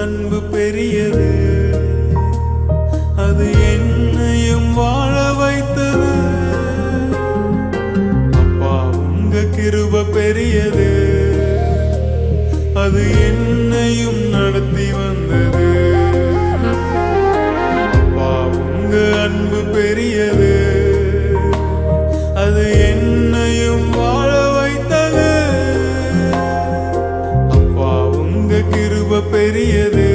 அன்பு பெரியது, அது என்னையும் வாழ வைத்தது. அப்பா உங்க கிருபை பெரியது, அது என்னையும் நடத்தி வந்தது. அப்பா உங்க அன்பு பெரியது, அது என்னையும் வாழ வைத்தது. அப்பா உங்க கிருபை பெரியது,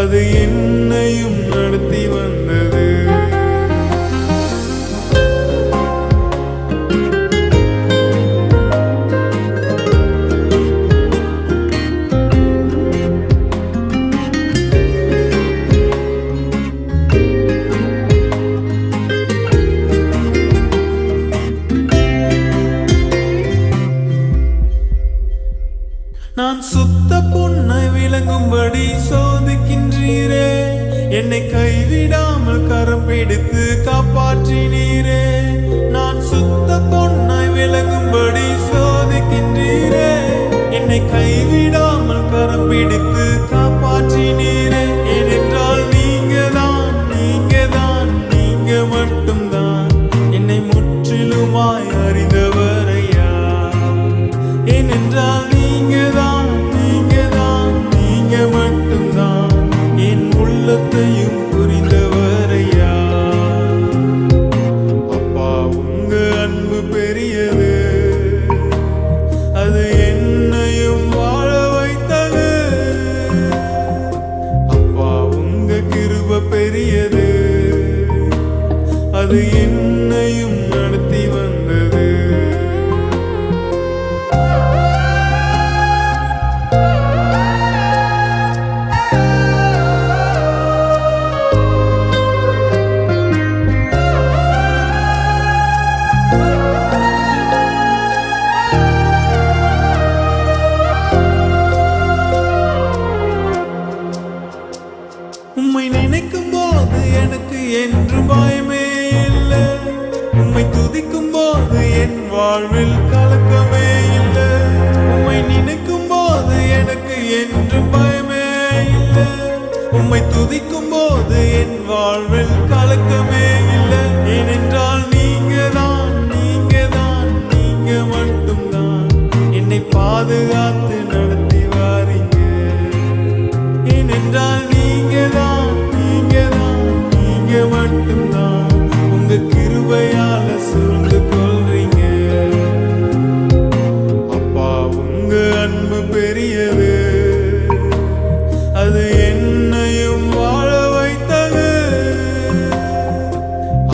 அது என்னையும் நடத்தி வந்தது. நான் சுத்த பொன்னை விளங்கும்படி சோதிக்கின்றீரே, என்னை கைவிடாமல் கரம் பிடித்து காப்பாற்றினீரே. நான் சுத்த பொன்னை விளங்கும்படி சோதிக்கின்றீரே, என்னை கைவிடாமல் கரம் பிடித்து காப்பாற்றினீரே. ஏனென்றால் நீங்கதான் நீங்கதான் நீங்க மட்டும்தான் என்னை முற்றிலுமாய் அறிந்தவரையா. ஏனென்றால் நீங்கதான் நீங்கதான் நீங்க மட்டும்தான் என் உள்ளத்தையும் புரிந்தவரையா. அப்பா உங்க அன்பு பெரியது, அது என்னையும் வாழ வைத்தது. அப்பா உங்க கிருபை பெரியது, அது என்னையும் நடத்தி வந்தது. உம்மை நினைக்கும் போது எனக்கு என்று பயமே இல்லை, உம்மை துதிக்கும் போது என் வாழ்வில் கலக்கமே இல்லை. உம்மை நினைக்கும் போது எனக்கு என்று பயமே இல்லை, உம்மை துதிக்கும் போது என் வாழ்வில் கலக்கமே இல்லை. ஏனென்றால் நீங்கதான் நீங்கதான் நீங்க மட்டும்தான் என்னை பாதுகாத்து நடத்தி வாரீங்க. ஏனென்றால் நீங்கதான் நீங்கதான் நீங்க மட்டும்தான் உங்க கிருபையால சூழ்ந்து கொள்றீங்க. அப்பா உங்க அன்பு பெரியது, அது என்னையும் வாழ வைத்தது.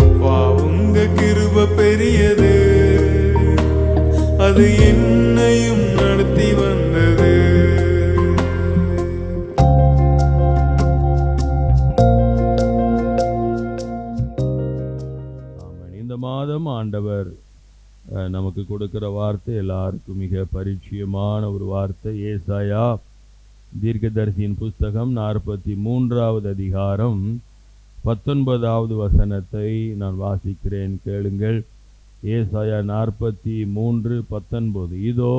அப்பா உங்க கிருபை பெரியது, அது என்னையும் நடத்தி வந்தது. இந்த மாதம் ஆண்டவர் நமக்கு கொடுக்கிற வார்த்தை எல்லாருக்கும் மிக பரிச்சயமான ஒரு வார்த்தை. ஏசாயா தீர்க்கதரிசியின் புஸ்தகம் 43வது அதிகாரம் 19வது வசனத்தை நான் வாசிக்கிறேன், கேளுங்கள். ஏசாயா 43:19. இதோ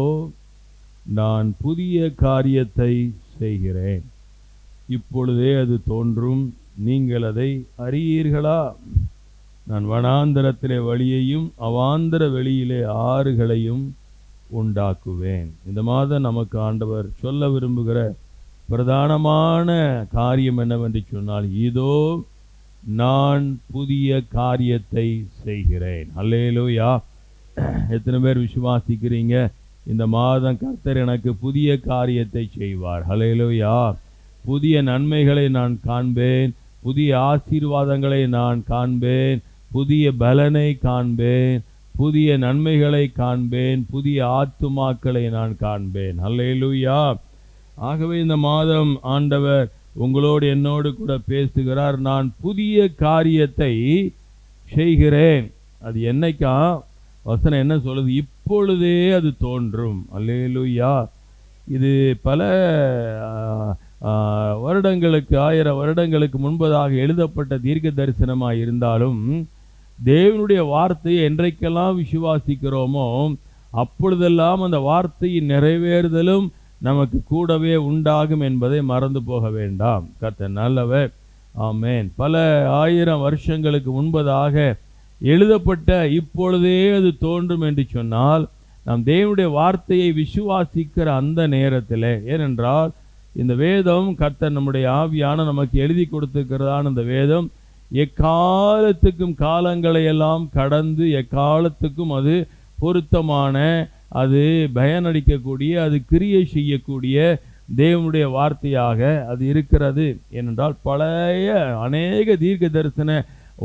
நான் புதிய காரியத்தை செய்கிறேன், இப்பொழுதே அது தோன்றும், நீங்கள் அதை அறியீர்களா? நான் வனாந்தரத்திலே வழியையும் அவாந்தர வெளியிலே ஆறுகளையும் உண்டாக்குவேன். இந்த மாதம் நமக்கு ஆண்டவர் சொல்ல விரும்புகிற பிரதானமான காரியம் என்னவென்று சொன்னால், இதோ நான் புதிய காரியத்தை செய்கிறேன். அல்லேலூயா! எத்தனை பேர் விசுவாசிக்கிறீங்க? இந்த மாதம் கர்த்தர் எனக்கு புதிய காரியத்தை செய்வார். அல்லேலூயா! புதிய நன்மைகளை நான் காண்பேன், புதிய ஆசீர்வாதங்களை நான் காண்பேன், புதிய பலனை காண்பேன், புதிய நன்மைகளை காண்பேன், புதிய ஆத்துமாக்களை நான் காண்பேன். அல்லேலூயா! ஆகவே இந்த மாதம் ஆண்டவர் உங்களோடு என்னோடு கூட பேசுகிறார். நான் புதிய காரியத்தை செய்கிறேன். அது என்னைக்கா? வசனம் என்ன சொல்லுது? இப்பொழுதே அது தோன்றும். அல்லேலூயா! இது பல வருடங்களுக்கு 1000 வருடங்களுக்கு முன்பதாக எழுதப்பட்ட தீர்க்க தரிசனமாக இருந்தாலும் தேவனுடைய வார்த்தையை என்றைக்கெல்லாம் விசுவாசிக்கிறோமோ அப்பொழுதெல்லாம் அந்த வார்த்தையின் நிறைவேறுதலும் நமக்கு கூடவே உண்டாகும் என்பதை மறந்து போக வேண்டாம். கர்த்தர் நல்லவர். ஆமென். பல ஆயிரம் வருஷங்களுக்கு முன்பதாக எழுதப்பட்ட இப்பொழுதே அது தோன்றும் என்று சொன்னால், நாம் தேவனுடைய வார்த்தையை விசுவாசிக்கிற அந்த நேரத்தில், ஏனென்றால் இந்த வேதம் கர்த்தர் நம்முடைய ஆவியான நமக்கு எழுதி கொடுத்திருக்கிறதான இந்த வேதம் எக்காலத்துக்கும் காலங்களை எல்லாம் கடந்து எக்காலத்துக்கும் அது பொருத்தமான, அது பயனளிக்கக்கூடிய, அது கிரியை செய்யக்கூடிய தேவனுடைய வார்த்தையாக அது இருக்கிறது. ஏனென்றால் பழைய அநேக தீர்க்க தரிசன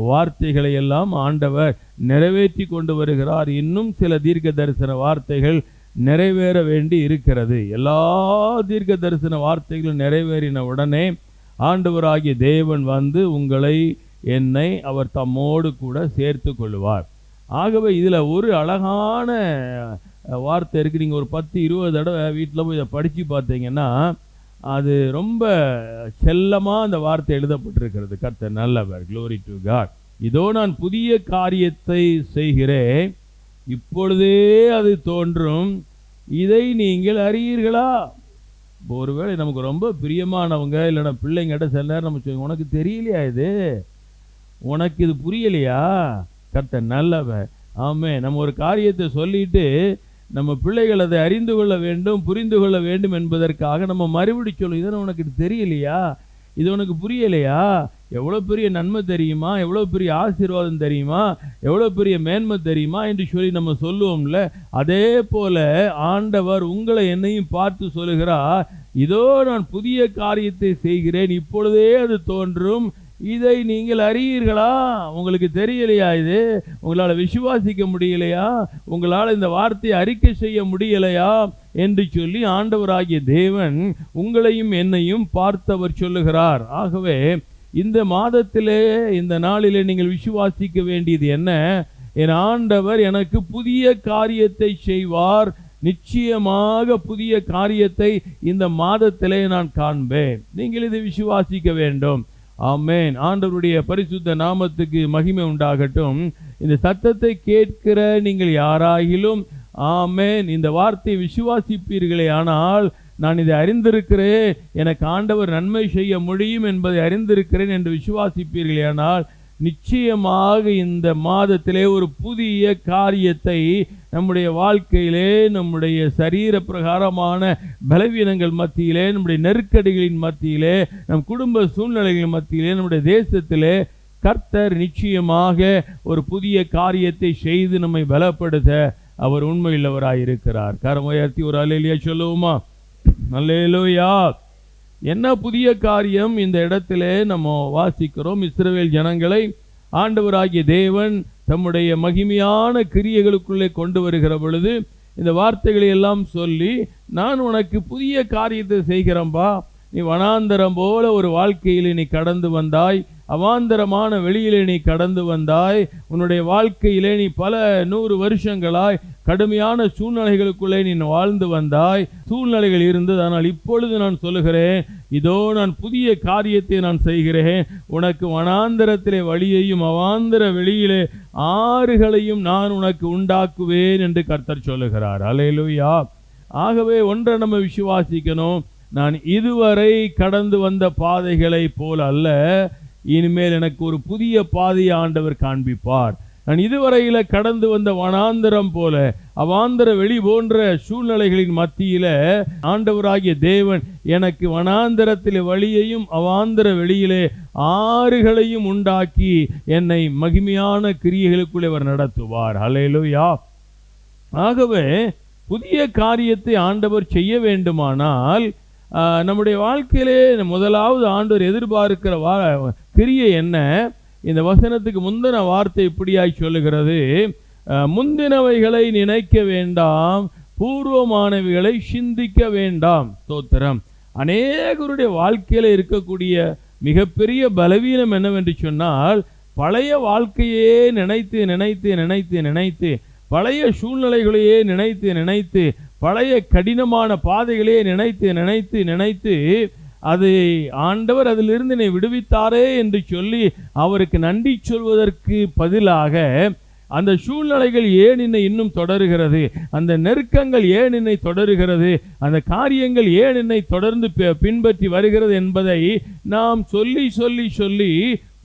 வார்த்தைகளை எல்லாம் ஆண்டவர் நிறைவேற்றி கொண்டு வருகிறார். இன்னும் சில தீர்க்க தரிசன வார்த்தைகள் நிறைவேற வேண்டி இருக்கிறது. எல்லா தீர்க்க தரிசன வார்த்தைகளும் நிறைவேறின உடனே ஆண்டவராகிய தேவன் வந்து உங்களை, என்னை அவர் தம்மோடு கூட சேர்த்து கொள்வார். ஆகவே இதில் ஒரு அழகான வார்த்தை இருக்குது. நீங்கள் ஒரு 10-20 தடவை வீட்டில் போய் இதை படித்து பார்த்தீங்கன்னா அது ரொம்ப செல்லமாக அந்த வார்த்தை எழுதப்பட்டிருக்கிறது. கர்த்தர் நல்லவர். Glory to God. இதோ நான் புதிய காரியத்தை செய்கிறேன், இப்பொழுதே அது தோன்றும், இதை நீங்கள் அறியீர்களா? ஒருவேளை நமக்கு ரொம்ப பிரியமானவங்க இல்லைன்னா பிள்ளைங்கிட்ட சில நேரம் நம்ம சொல்லுவோம், உனக்கு தெரியலையா இது, உனக்கு இது புரியலையா? கர்த்தர் நல்லவர். ஆமென். நம்ம ஒரு காரியத்தை சொல்லிட்டு நம்ம பிள்ளைகள் அதை அறிந்து கொள்ள வேண்டும், புரிந்து கொள்ள வேண்டும் என்பதற்காக நம்ம மறுபடி சொல்லும், இதை உனக்கு இது தெரியலையா, இது உனக்கு புரியலையா, எவ்வளோ பெரிய நன்மை தெரியுமா, எவ்வளோ பெரிய ஆசீர்வாதம் தெரியுமா, எவ்வளோ பெரிய மேன்மை தெரியுமா என்று சொல்லி நம்ம சொல்லுவோம்ல. அதே போல ஆண்டவர் உங்களை என்னையும் பார்த்து சொல்லுகிறார், இதோ நான் புதிய காரியத்தை செய்கிறேன், இப்பொழுதே அது தோன்றும், இதை நீங்கள் அறியீர்களா? உங்களுக்கு தெரியலையா? இது உங்களால் விசுவாசிக்க முடியலையா? உங்களால் இந்த வார்த்தையை அறிக்கை செய்ய முடியலையா என்று சொல்லி ஆண்டவராகிய தேவன் உங்களையும் என்னையும் பார்த்தவர் சொல்லுகிறார். ஆகவே இந்த மாதத்திலே, இந்த நாளிலே நீங்கள் விசுவாசிக்க வேண்டியது என்ன? என் ஆண்டவர் எனக்கு புதிய காரியத்தை செய்வார், நிச்சயமாக புதிய காரியத்தை இந்த மாதத்திலே நான் காண்பேன். நீங்கள் இதை விசுவாசிக்க வேண்டும். ஆமென். ஆண்டவருடைய பரிசுத்த நாமத்துக்கு மகிமை உண்டாகட்டும். இந்த சத்தத்தை கேட்கிற நீங்கள் யாராகிலும், ஆமென், இந்த வார்த்தையை விசுவாசிப்பீர்களே ஆனால், நான் இதை அறிந்திருக்கிறேன், எனக்கு ஆண்டவர் நன்மை செய்ய முடியும் என்பதை அறிந்திருக்கிறேன் என்று விசுவாசிப்பீர்களே ஆனால், நிச்சயமாக இந்த மாதத்திலே ஒரு புதிய காரியத்தை நம்முடைய வாழ்க்கையிலே, நம்முடைய சரீர பிரகாரமான பலவீனங்கள் மத்தியிலே, நம்முடைய நெருக்கடிகளின் மத்தியிலே, நம் குடும்ப சூழ்நிலைகளின் மத்தியிலே, நம்முடைய தேசத்திலே கர்த்தர் நிச்சயமாக ஒரு புதிய காரியத்தை செய்து நம்மை பலப்படுத்த அவர் உண்மையுள்ளவராய் இருக்கிறார். கரம் உயர்த்தி ஒரு அல்லேலூயா சொல்லுவோமா? அல்லேலூயா. என்ன புதிய காரியம் இந்த இடத்திலே நம்ம வாசிக்கிறோம்? இஸ்ரவேல் ஜனங்களை ஆண்டவராகிய தேவன் தம்முடைய மகிமையான கிரியைகளுக்குள்ளே கொண்டு வருகிற பொழுது இந்த வார்த்தைகளை எல்லாம் சொல்லி, நான் உனக்கு புதிய காரியத்தை செய்கிறம்பா, நீ வனாந்தரம் போல ஒரு வாழ்க்கையிலே நீ கடந்து வந்தாய், அவாந்தரமான வெளியிலே நீ கடந்து வந்தாய், உன்னுடைய வாழ்க்கையிலே நீ பல 100 வருஷங்களாய் கடுமையான சூழ்நிலைகளுக்குள்ளே நீ வாழ்ந்து வந்தாய், சூழ்நிலைகள் இருந்தது. ஆனால் இப்பொழுது நான் சொல்லுகிறேன், இதோ நான் புதிய காரியத்தை நான் செய்கிறேன், உனக்கு வனாந்தரத்திலே வழியையும் அவாந்தர வெளியிலே ஆறுகளையும் நான் உனக்கு உண்டாக்குவேன் என்று கர்த்தர் சொல்லுகிறார். அல்லேலூயா. ஆகவே ஒன்றை நம்ம விசுவாசிக்கணும், நான் இதுவரை கடந்து வந்த பாதைகளை போல் அல்ல, இனிமேல் எனக்கு ஒரு புதிய பாதையை ஆண்டவர் காண்பிப்பார். நான் இதுவரையில கடந்து வந்த வனாந்தரம் போல, அவாந்தர வெளி போன்ற சூழ்நிலைகளின் மத்தியில ஆண்டவராகிய தேவன் எனக்கு வனாந்தரத்திலே வழியையும் அவாந்தர வெளியிலே ஆறுகளையும் உண்டாக்கி என்னை மகிமையான கிரியைகளுக்குள்ளே அவர் நடத்துவார். அல்லேலூயா. ஆகவே புதிய காரியத்தை ஆண்டவர் செய்ய வேண்டுமானால் நம்முடைய வாழ்க்கையிலே முதலாவது ஆண்டவர் எதிர்பார்க்கிற கிரியை என்ன? இந்த வசனத்துக்கு முந்தின வார்த்தை இப்படியாய் சொல்லுகிறது, முந்தினவைகளை நினைக்க வேண்டாம், பூர்வமானவைகளை சிந்திக்க வேண்டாம். ஸ்தோத்திரம். அநேகருடைய வாழ்க்கையில இருக்கக்கூடிய மிகப்பெரிய பலவீனம் என்னவென்று சொன்னால், பழைய வாழ்க்கையே நினைத்து நினைத்து நினைத்து நினைத்து, பழைய சூழ்நிலைகளையே நினைத்து நினைத்து, பழைய கடினமான பாதைகளையே நினைத்து நினைத்து நினைத்து, அது ஆண்டவர் அதிலிருந்து என்னை விடுவித்தாரே என்று சொல்லி அவருக்கு நன்றி சொல்வதற்கு பதிலாக அந்த சூழ்நிலைகள் ஏன் என்னை இன்னும் தொடருகிறது, அந்த நெருக்கங்கள் ஏன் என்னை தொடருகிறது, அந்த காரியங்கள் ஏன் என்னை தொடர்ந்து பின்பற்றி வருகிறது என்பதை நாம் சொல்லி சொல்லி சொல்லி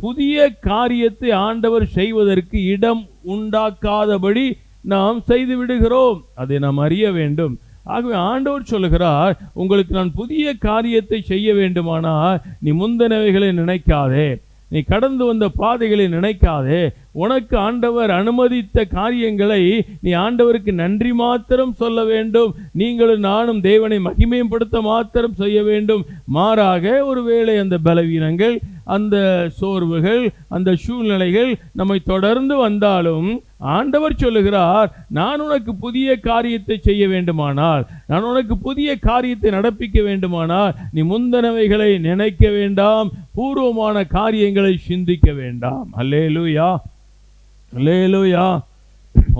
புதிய காரியத்தை ஆண்டவர் செய்வதற்கு இடம் உண்டாக்காதபடி நாம் செய்து விடுகிறோம். அதை நாம் அறிய வேண்டும். ஆகவே ஆண்டவர் சொல்லுகிறார், உங்களுக்கு நான் புதிய காரியத்தை செய்ய வேண்டுமானால் நீ முந்தினவைகளை நினைக்காதே, நீ கடந்து வந்த பாதைகளை நினைக்காதே. உனக்கு ஆண்டவர் அனுமதித்த காரியங்களை நீ ஆண்டவருக்கு நன்றி மாத்திரம் சொல்ல வேண்டும். நீங்களும் நானும் தேவனை மகிமைப்படுத்த மாத்திரம் செய்ய வேண்டும். மாறாக ஒருவேளை அந்த பலவீனங்கள், அந்த சோர்வுகள், அந்த சூழ்நிலைகள் நம்மை தொடர்ந்து வந்தாலும் ஆண்டவர் சொல்லுகிறார், நான் உனக்கு புதிய காரியத்தை செய்ய வேண்டுமானால், நான் உனக்கு புதிய காரியத்தை நடப்பிக்க வேண்டுமானால் நீ முந்தினவைகளை நினைக்க வேண்டாம், பூர்வமான காரியங்களை சிந்திக்க வேண்டாம். அல்லேலூயா, அல்லேலூயா.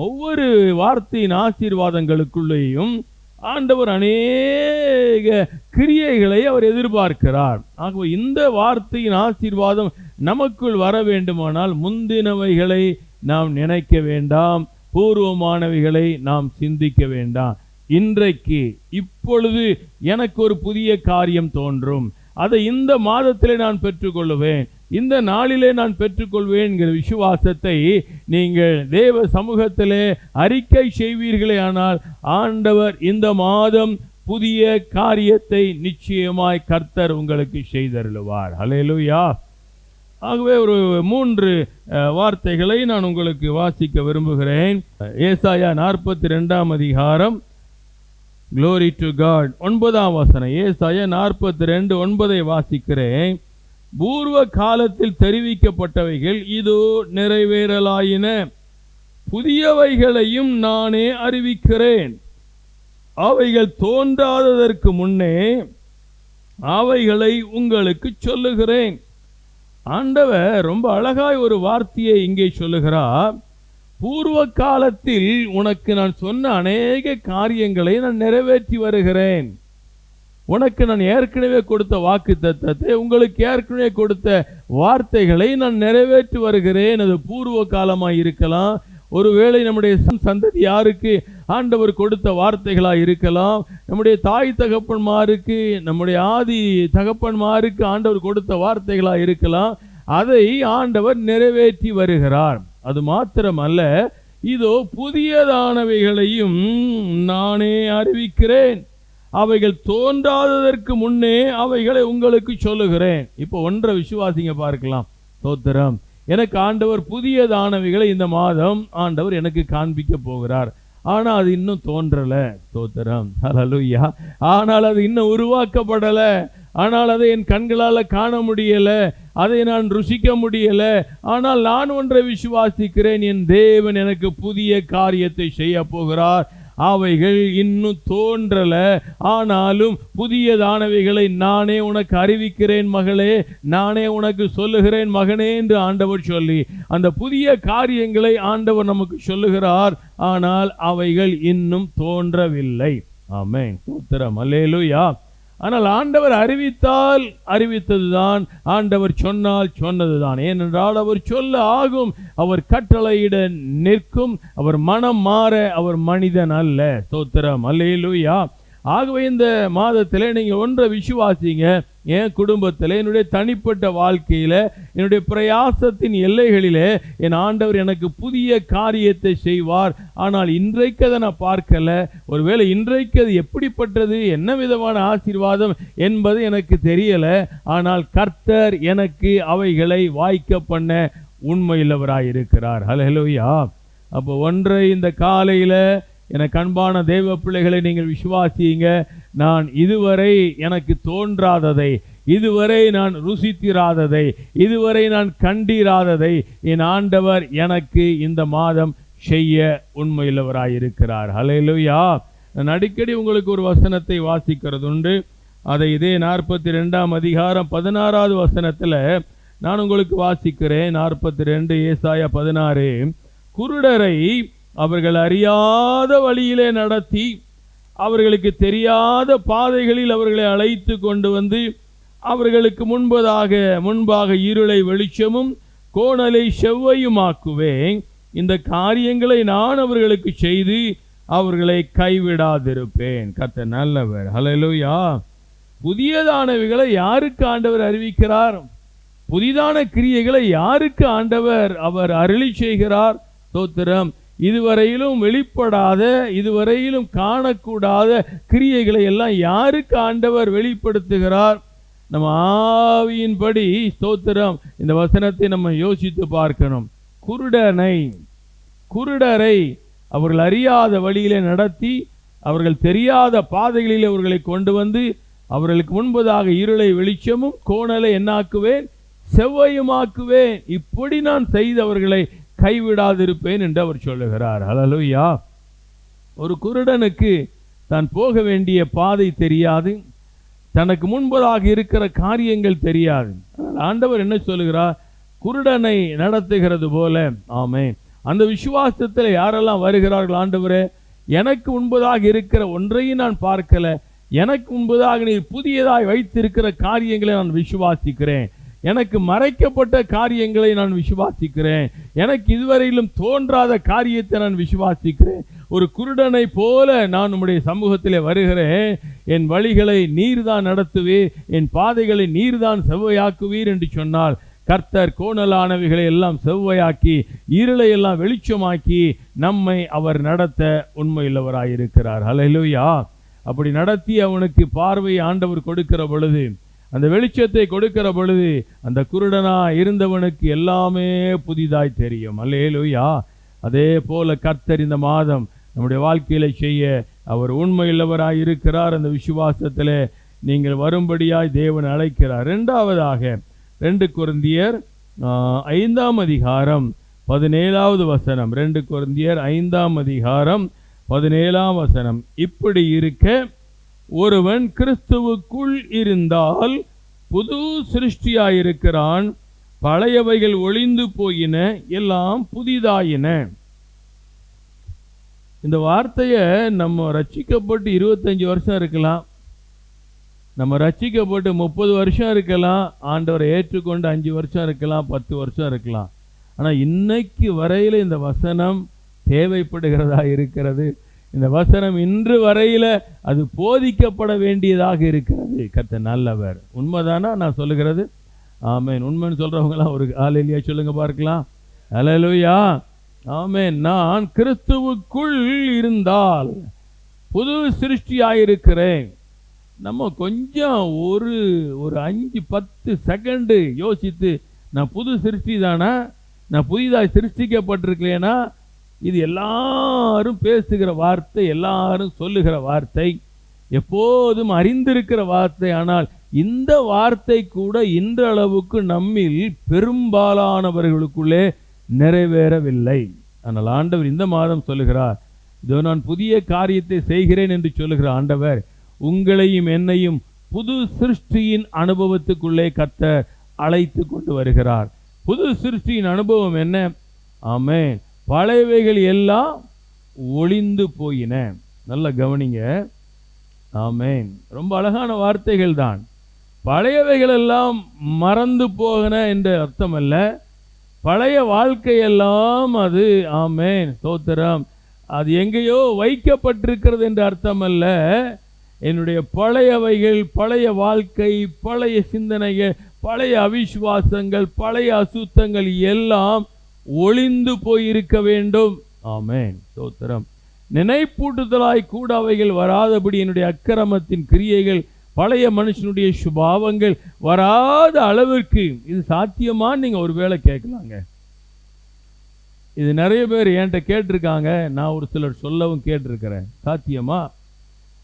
ஒவ்வொரு வார்த்தையின் ஆசீர்வாதங்களுக்குள்ளேயும் ஆண்டவர் அநேக கிரியைகளை அவர் எதிர்பார்க்கிறார். ஆகவே இந்த வார்த்தையின் ஆசீர்வாதம் நமக்குள் வர வேண்டுமானால் முந்தினவைகளை நாம் நினைக்க வேண்டாம், பூர்வமானவைகளை நாம் சிந்திக்க வேண்டாம். இன்றைக்கு இப்பொழுது எனக்கு ஒரு புதிய காரியம் தோன்றும், அதை இந்த மாதத்திலே நான் பெற்றுக்கொள்வேன், இந்த நாளிலே நான் பெற்றுக்கொள்வேன் என்கிற விசுவாசத்தை நீங்கள் தேவ சமூகத்திலே அறிக்கை செய்வீர்களே ஆனால் ஆண்டவர் இந்த மாதம் புதிய காரியத்தை நிச்சயமாய் கர்த்தர் உங்களுக்கு செய்தருளுவார். அல்லேலூயா. ஆகவே ஒரு 3 வார்த்தைகளை நான் உங்களுக்கு வாசிக்க விரும்புகிறேன். ஏசாயா 42 அதிகாரம், Glory to God, 9ஆம் வசனம். ஏசாயா 42:9 வாசிக்கிறேன். பூர்வ காலத்தில் தெரிவிக்கப்பட்டவைகள் இதோ நிறைவேறலாயின, புதியவைகளையும் நானே அறிவிக்கிறேன், அவைகள் தோன்றாததற்கு முன்னே அவைகளை உங்களுக்கு சொல்லுகிறேன். ஆண்டவர் ரொம்ப அழகாய் ஒரு வார்த்தையை இங்கே சொல்லுகிறார். பூர்வ காலத்தில் உனக்கு நான் சொன்ன அநேக காரியங்களை நான் நிறைவேற்றி வருகிறேன். உனக்கு நான் ஏற்கனவே கொடுத்த வாக்குத்தத்தத்தை, உங்களுக்கு ஏற்கனவே கொடுத்த வார்த்தைகளை நான் நிறைவேற்றி வருகிறேன். அது பூர்வ காலமாக இருக்கலாம், ஒருவேளை நம்முடைய சந்ததி யாருக்கு ஆண்டவர் கொடுத்த வார்த்தைகளாக இருக்கலாம், நம்முடைய தாய் தகப்பன்மாருக்கு, நம்முடைய ஆதி தகப்பன்மாருக்கு ஆண்டவர் கொடுத்த வார்த்தைகளாக இருக்கலாம். அதை ஆண்டவர் நிறைவேற்றி வருகிறார். அது மாத்திரமல்ல, இதோ புதியதானவைகளையும் நானே அறிவிக்கிறேன், அவைகள் தோன்றாததற்கு முன்னே அவைகளை உங்களுக்கு சொல்லுகிறேன். இப்போ ஒன்றை விசுவாசிங்க பார்க்கலாம். ஸ்தோத்திரம். எனக்கு ஆண்டவர் புதியதானவைகளை இந்த மாதம் ஆண்டவர் எனக்கு காண்பிக்க போகிறார். ஆனால் அது இன்னும் தோன்றலை. ஸ்தோத்திரம், ஹல்லேலூயா. ஆனால் அது இன்னும் உருவாக்கப்படலை. ஆனால் அதை என் கண்களால் காண முடியலை, அதை நான் ருசிக்க முடியலை. ஆனால் நான் ஒன்றை விசுவாசிக்கிறேன், என் தேவன் எனக்கு புதிய காரியத்தை செய்ய போகிறார். அவைகள் இன்னும் தோன்றல, ஆனாலும் புதியதானவைகளை நானே உனக்கு அறிவிக்கிறேன் மகளே, நானே உனக்கு சொல்லுகிறேன் மகனே என்று ஆண்டவர் சொல்லி அந்த புதிய காரியங்களை ஆண்டவர் நமக்கு சொல்லுகிறார். ஆனால் அவைகள் இன்னும் தோன்றவில்லை. ஆமென், ஸ்தோத்திரம், அல்லேலூயா. ஆனால் ஆண்டவர் அறிவித்தால் அறிவித்ததுதான், ஆண்டவர் சொன்னால் சொன்னதுதான். ஏனென்றால் அவர் சொல்ல ஆகும், அவர் கட்டளையிட நிற்கும், அவர் மனம் மாற அவர் மனிதன் அல்ல. ஸ்தோத்திரம், அல்லேலூயா. ஆகவே இந்த மாதத்தில் நீங்கள் ஒன்றை விசுவாசிங்க. என் குடும்பத்தில், என்னுடைய தனிப்பட்ட வாழ்க்கையில், என்னுடைய பிரயாசத்தின் எல்லைகளிலே என் ஆண்டவர் எனக்கு புதிய காரியத்தை செய்வார். ஆனால் இன்றைக்கு அதை நான் பார்க்கல. ஒருவேளை இன்றைக்கு அது எப்படிப்பட்டது, என்ன விதமான ஆசீர்வாதம் என்பது எனக்கு தெரியலை. ஆனால் கர்த்தர் எனக்கு அவைகளை வாய்க்க பண்ண உண்மையுள்ளவராயிருக்கிறார். ஹல்லேலூயா. அப்போ ஒன்றை இந்த காலையில் எனக்கு அன்பான தேவ பிள்ளைகளை நீங்கள் விசுவாசியுங்க. நான் இதுவரை எனக்கு தோன்றாததை, இதுவரை நான் ருசித்திராததை, இதுவரை நான் கண்டிராததை என் ஆண்டவர் எனக்கு இந்த மாதம் செய்ய உண்மையுள்ளவராயிருக்கிறார். ஹல்லேலூயா. நான் அடிக்கடி உங்களுக்கு ஒரு வசனத்தை வாசிக்கிறது உண்டு. அதை இதே 42ஆம் அதிகாரம் 16வது வசனத்தில் நான் உங்களுக்கு வாசிக்கிறேன். 42 ஏசாயா 16. குருடரை அவர்கள் அறியாத வழியிலே நடத்தி, அவர்களுக்கு தெரியாத பாதைகளில் அவர்களை அழைத்து கொண்டு வந்து, அவர்களுக்கு முன்பாக இருளை வெளிச்சமும் கோணலை செவ்வையுமாக்குவேன். இந்த காரியங்களை நான் அவர்களுக்கு செய்து அவர்களை கைவிடாதிருப்பேன். கர்த்தர் நல்லவர். ஹல்லேலூயா. புதியதானவைகளை யாருக்கு ஆண்டவர் அறிவிக்கிறார்? புதிதான கிரியைகளை யாருக்கு ஆண்டவர் அவர் அருளி செய்கிறார்? ஸ்தோத்திரம். இதுவரையிலும் வெளிப்படாத, இதுவரையிலும் காணக்கூடாத கிரியைகளை எல்லாம் யாருக்கு ஆண்டவர் வெளிப்படுத்துகிறார்? நம்ம ஆவியின்படி, ஸ்தோத்திரம், இந்த வசனத்தை நம்ம யோசித்து பார்க்கணும். குருடரை அவர்கள் அறியாத வழியிலே நடத்தி, அவர்கள் தெரியாத பாதைகளில் அவர்களை கொண்டு வந்து, அவர்களுக்கு முன்பதாக இருளை வெளிச்சமும் கோணலை என்னாக்குவேன், செவ்வையுமாக்குவேன். இப்படி நான் செய்தவர்களை கைவிடாதிருப்பேன் என்று அவர் சொல்லுகிறார். ஹல்லேலூயா. ஒரு குருடனுக்கு தான் போக வேண்டிய பாதை தெரியாது, தனக்கு முன்பதாக இருக்கிற காரியங்கள் தெரியாது. ஆண்டவர் என்ன சொல்லுகிறார்? குருடனை நடத்துகிறது போல. ஆமென். அந்த விசுவாசத்தில் யாரெல்லாம் வருகிறார்கள்? ஆண்டவரே, எனக்கு முன்பதாக இருக்கிற ஒன்றையும் நான் பார்க்கல, எனக்கு முன்பதாக நீர் புதியதாய் வைத்திருக்கிற காரியங்களை நான் விசுவாசிக்கிறேன், எனக்கு மறைக்கப்பட்ட காரியங்களை நான் விசுவாசிக்கிறேன், எனக்கு இதுவரையிலும் தோன்றாத காரியத்தை நான் விசுவாசிக்கிறேன். ஒரு குருடனை போல நான் உம்முடைய சமூகத்திலே வருகிறேன். என் வழிகளை நீர்தான் நடத்துவீர், என் பாதைகளை நீர்தான் செவ்வையாக்குவீர் என்று சொன்னால், கர்த்தர் கோணலானவைகளை எல்லாம் செவ்வையாக்கி, இருளை எல்லாம் வெளிச்சமாக்கி நம்மை அவர் நடத்த உண்மையுள்ளவராயிருக்கிறார். ஹல்லேலூயா. அப்படி நடத்தி அவனுக்கு பார்வை ஆண்டவர் கொடுக்கிற பொழுது, அந்த வெளிச்சத்தை கொடுக்கிற பொழுது, அந்த குருடனா இருந்தவனுக்கு எல்லாமே புதிதாய் தெரியும். ஹல்லேலூயா. அதே போல கர்த்தர் இந்த மாதம் நம்முடைய வாழ்க்கையில செய்ய அவர் உண்மையுள்ளவராய் இருக்கிறார். அந்த விசுவாசத்தில் நீங்கள் வரும்படியாய் தேவன் அழைக்கிறார். இரண்டாவதாக 2 கொரிந்தியர் 5ஆம் அதிகாரம் 17வது வசனம். 2 கொரிந்தியர் 5ஆம் அதிகாரம் 17ஆம் வசனம். இப்படி இருக்க ஒருவன் கிறிஸ்துவுக்குள் இருந்தால் புது சிருஷ்டியாயிருக்கிறான், பழையவைகள் ஒளிந்து போயின, எல்லாம் புதிதாயின. இந்த வார்த்தையை நம்ம ரட்சிக்கப்பட்டு 25 வருஷம் இருக்கலாம், நம்ம ரட்சிக்கப்பட்டு 30 வருஷம் இருக்கலாம், ஆண்டவரை ஏற்றுக்கொண்டு 5 வருஷம் இருக்கலாம், 10 வருஷம் இருக்கலாம். ஆனால் இன்னைக்கு வரையில் இந்த வசனம் தேவைப்படுகிறதா இருக்கிறது. இந்த வசனம் இன்று வரையில அது போதிக்கப்பட வேண்டியதாக இருக்கிறது. கர்த்தர் நல்லவர். உண்மைதானா நான் சொல்லுகிறது? ஆமென். உண்மைன்னு சொல்றவங்களாம் ஒரு ஹல்லேலூயா சொல்லுங்க பார்க்கலாம். ஹல்லேலூயா. ஆமென். நான் கிறிஸ்துவுக்குள் இருந்தால் புது சிருஷ்டியாயிருக்கிறேன். நம்ம கொஞ்சம் ஒரு 5-10 செகண்டு யோசித்து, நான் புது சிருஷ்டி தானா, நான் புதிதாக சிருஷ்டிக்கப்பட்டிருக்கேனா? இது எல்லாரும் பேசுகிற வார்த்தை, எல்லாரும் சொல்லுகிற வார்த்தை, எப்போதும் அறிந்திருக்கிற வார்த்தை. ஆனால் இந்த வார்த்தை கூட இன்றளவுக்கு நம்மில் பெரும்பாலானவர்களுக்குள்ளே நிறைவேறவில்லை. ஆனால் ஆண்டவர் இந்த மாதம் சொல்லுகிறார், இதோ நான் புதிய காரியத்தை செய்கிறேன் என்று சொல்லுகிற ஆண்டவர் உங்களையும் என்னையும் புது சிருஷ்டியின் அனுபவத்துக்குள்ளே கர்த்தர் அழைத்து கொண்டு வருகிறார். புது சிருஷ்டியின் அனுபவம் என்ன? ஆமென். பழையவைகள் எல்லாம் ஒளிந்து போயின. நல்ல கவனிங்க. ஆமென். ரொம்ப அழகான வார்த்தைகள் தான். பழையவைகள் எல்லாம் மறந்து போகன என்ற அர்த்தம் அல்ல. பழைய வாழ்க்கையெல்லாம் அது, ஆமென், ஸ்தோத்திரம், அது எங்கேயோ வைக்கப்பட்டிருக்கிறது என்ற அர்த்தம் அல்ல. என்னுடைய பழையவைகள், பழைய வாழ்க்கை, பழைய சிந்தனைகள், பழைய அவிசுவாசங்கள், பழைய அசுத்தங்கள் எல்லாம் ஒளிந்து போயிருக்க வேண்டும். ஆமென், ஸ்தோத்திரம். நினைப்பூட்டுதலாய் கூட அவைகள் வராதபடி என்னுடைய அக்கிரமத்தின் கிரியைகள், பழைய மனுஷனுடைய சுபாவங்கள் வராத அளவிற்கு. இது சாத்தியமான்னு நீங்க ஒரு வேளை கேட்கலாங்க. இது நிறைய பேர் என்கிட்ட கேட்டிருக்காங்க, நான் ஒரு சிலர் சொல்லவும் கேட்டிருக்கிறேன். சாத்தியமா?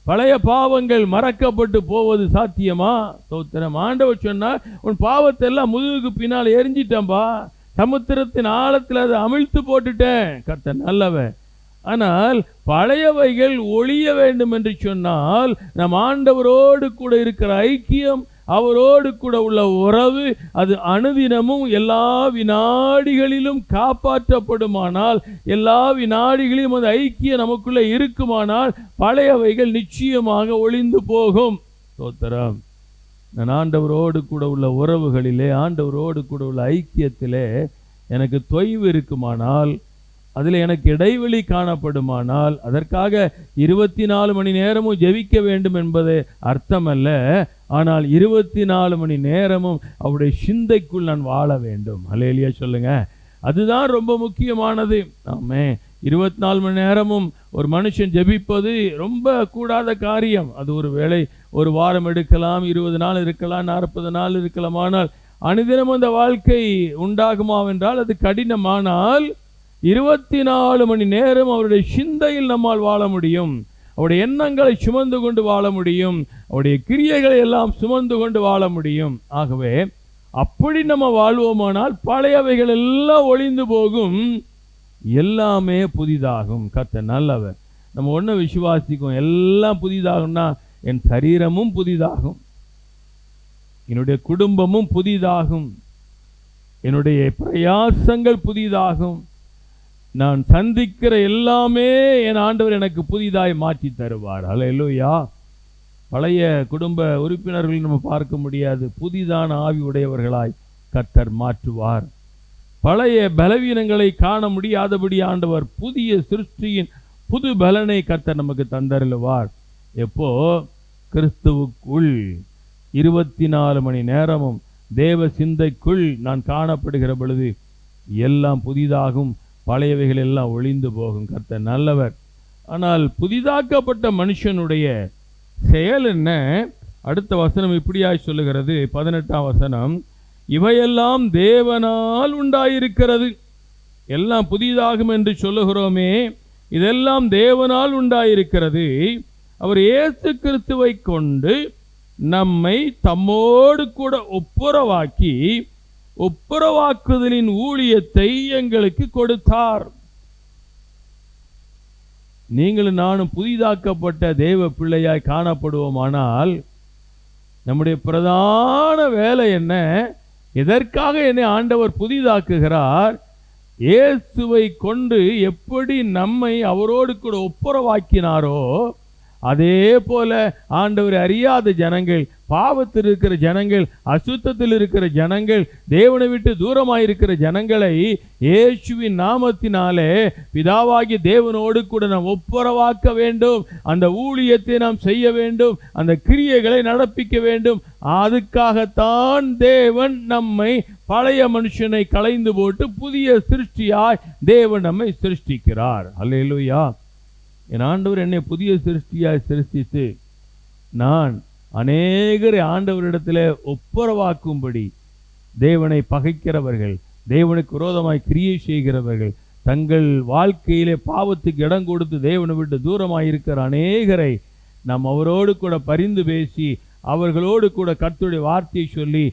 பழைய பாவங்கள் மறக்கப்பட்டு போவது சாத்தியமா? ஸ்தோத்திரம். ஆண்டவர் சொன்னார், உன் பாவத்தை எல்லாம் முதுகுக்கு பின்னால் எரிஞ்சிட்டம்பா, சமுத்திரத்தின் ஆழத்தில் அதை அமிழ்த்து போட்டுட்டேன். கர்த்தர் நல்லவன். ஆனால் பழையவைகள் ஒழிய வேண்டும் என்று சொன்னால், நம் ஆண்டவரோடு கூட இருக்கிற ஐக்கியம், அவரோடு கூட உள்ள உறவு, அது அனுதினமும் எல்லா வினாடிகளிலும் காப்பாற்றப்படுமானால், எல்லா வினாடிகளிலும் அந்த ஐக்கியம் நமக்குள்ளே இருக்குமானால், பழையவைகள் நிச்சயமாக ஒளிந்து போகும். ஸ்தோத்திரம். நான் ஆண்டவரோடு கூட உள்ள உறவுகளிலே, ஆண்டவரோடு கூட உள்ள ஐக்கியத்திலே எனக்கு தொய்வு இருக்குமானால், அதில் எனக்கு இடைவெளி காணப்படுமானால் அதற்காக 24 மணி நேரமும் ஜெபிக்க வேண்டும் என்பது அர்த்தமல்ல. ஆனால் 24 மணி நேரமும் அவருடைய சிந்தைக்குள் நான் வாழ வேண்டும். அல்லேலூயா சொல்லுங்க. அதுதான் ரொம்ப முக்கியமானது. ஆமென். 24 மணி நேரமும் ஒரு மனுஷன் ஜெபிப்பது ரொம்ப கூடாத காரியம். அது ஒரு வேளை ஒரு வாரம் எடுக்கலாம், 20 நாள் இருக்கலாம், 40 நாள் இருக்கலாம். ஆனால் அனுதினம் அந்த வாழ்க்கை உண்டாகுமாவென்றால் அது கடினமானால் 24 மணி நேரம் அவருடைய சிந்தையில் நம்மால் வாழ முடியும். அவருடைய எண்ணங்களை சுமந்து கொண்டு வாழ முடியும். அவருடைய கிரியைகளை எல்லாம் சுமந்து கொண்டு வாழ முடியும். ஆகவே அப்படி நம்ம வாழ்வோமானால் பழையவைகள் எல்லாம் ஒளிந்து போகும், எல்லாமே புதிதாகும். கர்த்தர் நல்லவர். நம்ம ஒன்று விசுவாசிக்கும், எல்லாம் புதிதாகும்னா என் சரீரமும் புதிதாகும், என்னுடைய குடும்பமும் புதிதாகும், என்னுடைய பிரயாசங்கள் புதிதாகும், நான் சந்திக்கிற எல்லாமே என் ஆண்டவர் எனக்கு புதிதாய் மாற்றி தருவார். அல்லேலூயா. பழைய குடும்ப உறுப்பினர்கள் நம்ம பார்க்க முடியாது. புதிதான ஆவி உடையவர்களாய் கர்த்தர் மாற்றுவார். பழைய பலவீனங்களை காண முடியாதபடி ஆண்டவர் புதிய சிருஷ்டியின் புது பலனை கர்த்தர் நமக்கு தந்தருளுவார். எப்போ? கிறிஸ்துவுக்குள் 24 மணி நேரமும் தேவ சிந்தைக்குள் நான் காணப்படுகிற பொழுது எல்லாம் புதிதாகும், பழையவைகள் எல்லாம் ஒளிந்து போகும். கர்த்தர் நல்லவர். ஆனால் புதிதாக்கப்பட்ட மனுஷனுடைய செயல் என்ன? அடுத்த வசனம் இப்படியாய் சொல்லுகிறது, 18ஆம் வசனம். இவையெல்லாம் தேவனால் உண்டாயிருக்கிறது. எல்லாம் புதிதாகும் என்று சொல்லுகிறோமே, இதெல்லாம் தேவனால் உண்டாயிருக்கிறது. அவர் இயேசு கிறிஸ்துவை கொண்டு நம்மை தம்மோடு கூட ஒப்புரவாக்கி ஒப்புரவாக்குதலின் ஊழியத்தை எங்களுக்கு கொடுத்தார். நீங்களும் நானும் புதிதாக்கப்பட்ட தேவ பிள்ளையாய் காணப்படுவோமானால் நம்முடைய பிரதான வேலை என்ன? எதற்காக என்னை ஆண்டவர் புதிதாக்குகிறார்? இயேசுவை கொண்டு எப்படி நம்மை அவரோடு கூட ஒப்புரவாக்கினாரோ அதே போல ஆண்டவர் அறியாத ஜனங்கள், பாவத்தில் இருக்கிற ஜனங்கள், அசுத்தத்தில் இருக்கிற ஜனங்கள், தேவனை விட்டு தூரமாயிருக்கிற ஜனங்களை இயேசுவின் நாமத்தினாலே பிதாவாகிய தேவனோடு கூட நாம் ஒப்புரவாக்க வேண்டும். அந்த ஊழியத்தை நாம் செய்ய வேண்டும், அந்த கிரியைகளை நடப்பிக்க வேண்டும். அதுக்காகத்தான் தேவன் நம்மை பழைய மனுஷனை களைந்து போட்டு புதிய சிருஷ்டியாய் தேவன் நம்மை சிருஷ்டிக்கிறார். அல்லேலூயா. என் ஆண்டவர் என்னை புதிய சிருஷ்டியாய் சிருஷ்டித்து நான் அநேகரை ஆண்டவரிடத்தில் ஒப்புரவாக்கும்படி, தேவனை பகைக்கிறவர்கள், தேவனுக்கு விரோதமாய் கிரியை செய்கிறவர்கள், தங்கள் வாழ்க்கையிலே பாவத்துக்கு இடம் கொடுத்து தேவனை விட்டு தூரமாயிருக்கிற அநேகரை நாம் அவரோடு கூட பரிந்து பேசி அவர்களோடு கூட கர்த்தருடைய வார்த்தையை சொல்லி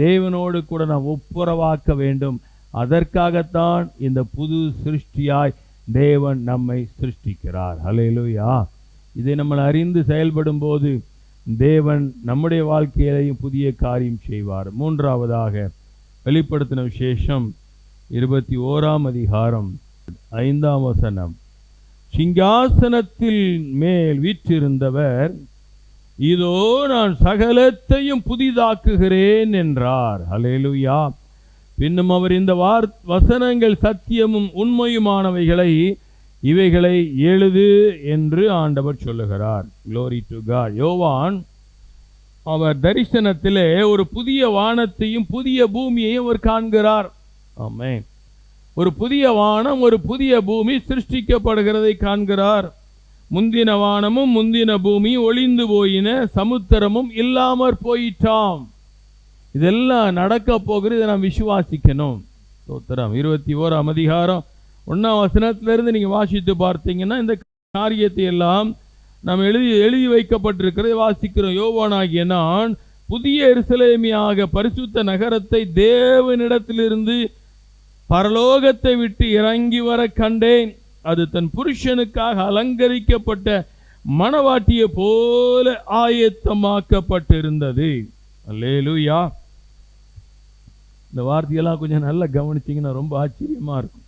தேவனோடு கூட நாம் ஒப்புரவாக்க வேண்டும். அதற்காகத்தான் இந்த புது சிருஷ்டியாய் தேவன் நம்மை சிருஷ்டிக்கிறார். அல்லேலூயா. இதை நம்ம அறிந்து செயல்படும் போது தேவன் நம்முடைய வாழ்க்கையிலையும் புதிய காரியம் செய்வார். மூன்றாவதாக வெளிப்படுத்தின விசேஷம் 21ஆம் அதிகாரம் 5ஆம் வசனம். சிங்காசனத்தில் மேல் வீற்றிருந்தவர், இதோ நான் சகலத்தையும் புதிதாக்குகிறேன் என்றார். அல்லேலூயா. பின்னும் அவர் இந்த வசனங்கள் சத்தியமும் உண்மையுமானவைகளை, இவைகளை எழுது என்று ஆண்டவர் சொல்லுகிறார். Glory to God. யோவான் அவர் தரிசனத்திலே ஒரு புதிய வானத்தையும் புதிய பூமியையும் அவர் காண்கிறார். ஆமென். ஒரு புதிய வானம், ஒரு புதிய பூமி சிருஷ்டிக்கப்படுகிறதை காண்கிறார். முந்தின வானமும் முந்தின பூமியும் ஒளிந்து போயின, சமுத்திரமும் இல்லாமற் போயிட்டாம். இதெல்லாம் நடக்க போகிறது. இதை நாம் விசுவாசிக்கணும். ஸ்தோத்திரம். 21ஆம் அதிகாரம் 1ஆம் வசனத்திலிருந்து நீங்கள் வாசித்து பார்த்தீங்கன்னா இந்த காரியத்தை எல்லாம் நாம் எழுதி வைக்கப்பட்டிருக்கிறதை வாசிக்கிறோம். யோவானாகிய நான் புதிய எருசலேமியாக பரிசுத்த நகரத்தை தேவனிடத்திலிருந்து பரலோகத்தை விட்டு இறங்கி வர கண்டேன். அது தன் புருஷனுக்காக அலங்கரிக்கப்பட்ட மணவாட்டியை போல ஆயத்தமாக்கப்பட்டிருந்தது. அல்லேலூயா. இந்த வார்த்தையெல்லாம் கொஞ்சம் நல்லா கவனிச்சிங்கன்னா ரொம்ப ஆச்சரியமா இருக்கும்.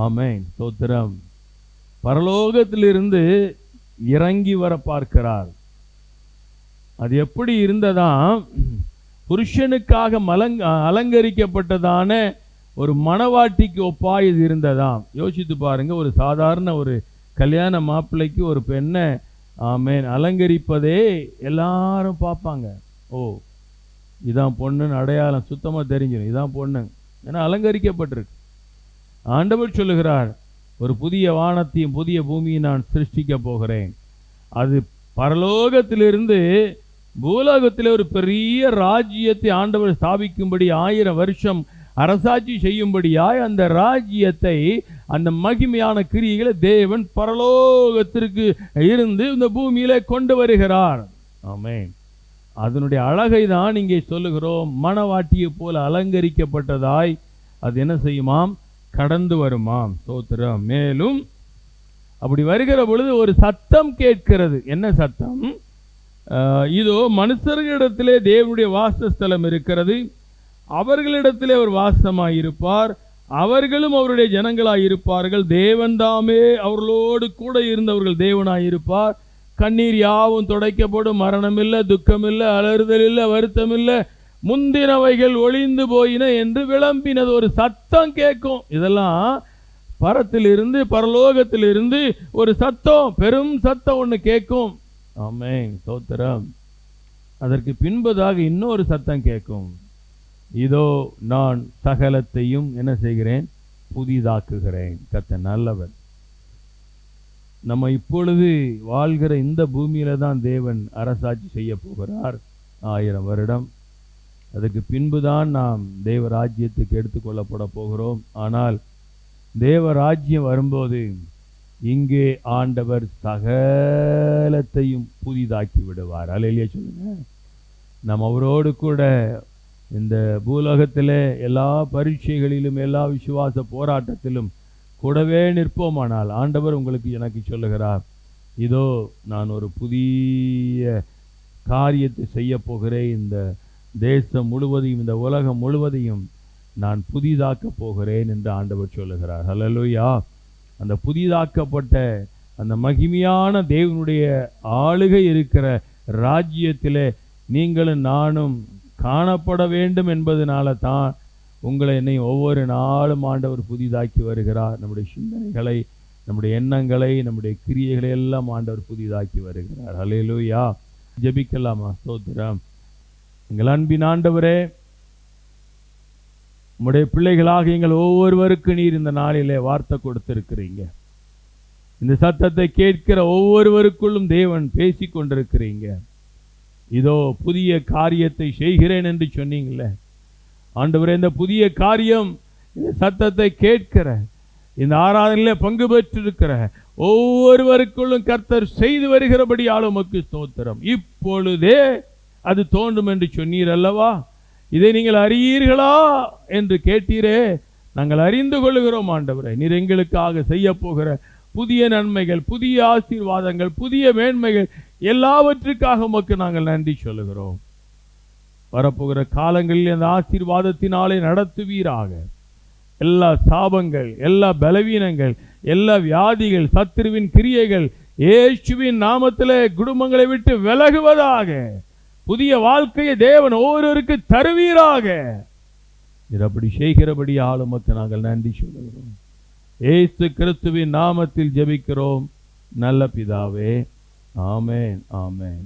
ஆமென். ஸ்தோத்திரம். பரலோகத்திலிருந்து இறங்கி வர பார்க்கிறார். அது எப்படி இருந்ததா? புருஷனுக்காக அலங்கரிக்கப்பட்டதான மணவாட்டியை போல ஒரு மணவாட்டிக்கு ஒப்பாய் இது இருந்ததாம். யோசித்து பாருங்க, ஒரு சாதாரண ஒரு கல்யாண மாப்பிள்ளைக்கு ஒரு பெண்ணை ஆமேன் அலங்கரிப்பதே எல்லாரும் பார்ப்பாங்க. ஓ, இதான் பொண்ணுன்னு அடையாளம் சுத்தமாக தெரிஞ்சிடும், இதான் பொண்ணு, ஏன்னா அலங்கரிக்கப்பட்டிருக்கு. ஆண்டவர் சொல்லுகிறார், ஒரு புதிய வானத்தையும் புதிய பூமியை நான் சிருஷ்டிக்க போகிறேன். அது பரலோகத்திலிருந்து பூலோகத்தில் ஒரு பெரிய ராஜ்யத்தை ஆண்டவர் ஸ்தாபிக்கும்படி 1000 வருஷம் அரசாட்சி செய்யும்படியாய் அந்த ராஜ்யத்தை, அந்த மகிமையான கிரியைகளை தேவன் பரலோகத்திற்கு இருந்து இந்த பூமியில கொண்டு வருகிறார். ஆமென். அதனுடைய அழகை தான் இங்கே சொல்லுகிறோம். மணவாட்டியை போல அலங்கரிக்கப்பட்டதாய் அது என்ன செய்யுமாம்? கடந்து வருமாம். ஸ்தோத்திரம். மேலும் அப்படி வருகிற பொழுது ஒரு சத்தம் கேட்கிறது. என்ன சத்தம்? இதோ மனுஷர்களிடத்திலே தேவனுடைய வாசஸ்தலம் இருக்கிறது, அவர்களிடத்திலே அவர் வாசமாயிருப்பார், அவர்களும் அவருடைய ஜனங்களாயிருப்பார்கள். தேவன் தாமே அவர்களோடு கூட இருந்தவர்கள் தேவனாயிருப்பார். கண்ணீர் யாவும் துடைக்கப்படும், மரணம் இல்லை, துக்கம் இல்லை, அலறுதல் இல்லை, வருத்தம் இல்லை, முந்தினவைகள் ஒளிந்து போயின என்று விளம்பினது. ஒரு சத்தம் கேட்கும். இதெல்லாம் பரத்திலிருந்து பரலோகத்திலிருந்து ஒரு சத்தம், பெரும் சத்தம் ஒன்று கேட்கும். ஆமென், ஸ்தோத்திரம். அதற்கு பின்பதாக இன்னொரு சத்தம் கேட்கும். இதோ நான் சகலத்தையும் என்ன செய்கிறேன்? புதிதாக்குகிறேன். கர்த்தர் நல்லவர். நம்ம இப்பொழுது வாழ்கிற இந்த பூமியில தான் தேவன் அரசாட்சி செய்ய போகிறார் 1000 வருடம். அதுக்கு பின்புதான் நாம் தேவ ராஜ்யத்துக்கு எடுத்துக்கொள்ளப்பட போகிறோம். ஆனால் தேவ ராஜ்யம் வரும்போது இங்கே ஆண்டவர் சகலத்தையும் புதிதாக்கி விடுவார். அல்லேலூயா சொல்லுங்க. நாம் அவரோடு கூட இந்த பூலோகத்திலே எல்லா பரீட்சைகளிலும் எல்லா விசுவாச போராட்டத்திலும் கூடவே நிற்போமானால் ஆண்டவர் உங்களுக்கு எனக்கு சொல்லுகிறார், இதோ நான் ஒரு புதிய காரியத்தை செய்ய போகிறேன். இந்த தேசம் முழுவதையும், இந்த உலகம் முழுவதையும் நான் புதிதாக்க போகிறேன் என்று ஆண்டவர் சொல்லுகிறார். அல்லேலூயா. அந்த புதிதாக்கப்பட்ட அந்த மகிமையான தேவனுடைய ஆளுகை இருக்கிற ராஜ்யத்திலே நீங்களும் நானும் காணப்பட வேண்டும் என்பதனால தான் உங்களை என்னை ஒவ்வொரு நாளும் ஆண்டவர் புதிதாக்கி வருகிறார். நம்முடைய சிந்தனைகளை, நம்முடைய எண்ணங்களை, நம்முடைய கிரியைகளை எல்லாம் ஆண்டவர் புதிதாக்கி வருகிறார். அல்லேலூயா. ஜெபிக்கலாமா? ஸ்தோத்திரம். எங்கள் அன்பின் ஆண்டவரே, உம்முடைய பிள்ளைகளாக எங்கள் ஒவ்வொருவருக்கு நீர் இந்த நாளிலே வார்த்தை கொடுத்திருக்கிறீங்க. இந்த சத்தத்தை கேட்கிற ஒவ்வொருவருக்குள்ளும் தேவன் பேசி கொண்டிருக்கிறீங்க. இதோ புதிய காரியத்தை செய்கிறேன் என்று சொன்னீங்களே ஆண்டவரே, இந்த புதிய காரியம் இந்த சத்தத்தை கேட்கிற, இந்த ஆராதனையிலே பங்கு பெற்றிருக்கிற ஒவ்வொருவருக்குள்ளும் கர்த்தர் செய்து வருகிறபடியால் உமக்கு ஸ்தோத்திரம். இப்பொழுதே அது தோன்றும் என்று சொன்னீர் அல்லவா? இதை நீங்கள் அறியீர்களா என்று கேட்டீரே. நாங்கள் அறிந்து கொள்ளுகிறோம் ஆண்டவரே, நீர் எங்களுக்காக செய்ய போகிற புதிய நன்மைகள், புதிய ஆசீர்வாதங்கள், புதிய மேன்மைகள் எல்லாவற்றுக்காக உமக்கு நாங்கள் நன்றி சொல்லுகிறோம். வரப்போகிற காலங்களில் அந்த ஆசீர்வாதத்தினாலே நடத்துவீராக. எல்லா சாபங்கள், எல்லா பலவீனங்கள், எல்லா வியாதிகள், சத்துருவின் கிரியைகள் இயேசுவின் நாமத்திலே குடும்பங்களை விட்டு விலகுவதாக. புதிய வாழ்க்கையை தேவன் ஒவ்வொருவருக்கு தருவீராக. இது அப்படி செய்கிறபடியால் உமக்கு நாங்கள் நன்றி சொல்லுகிறோம். இயேசு கிறிஸ்துவின் நாமத்தில் ஜெபிக்கிறோம் நல்ல பிதாவே. ஆமென், ஆமென்.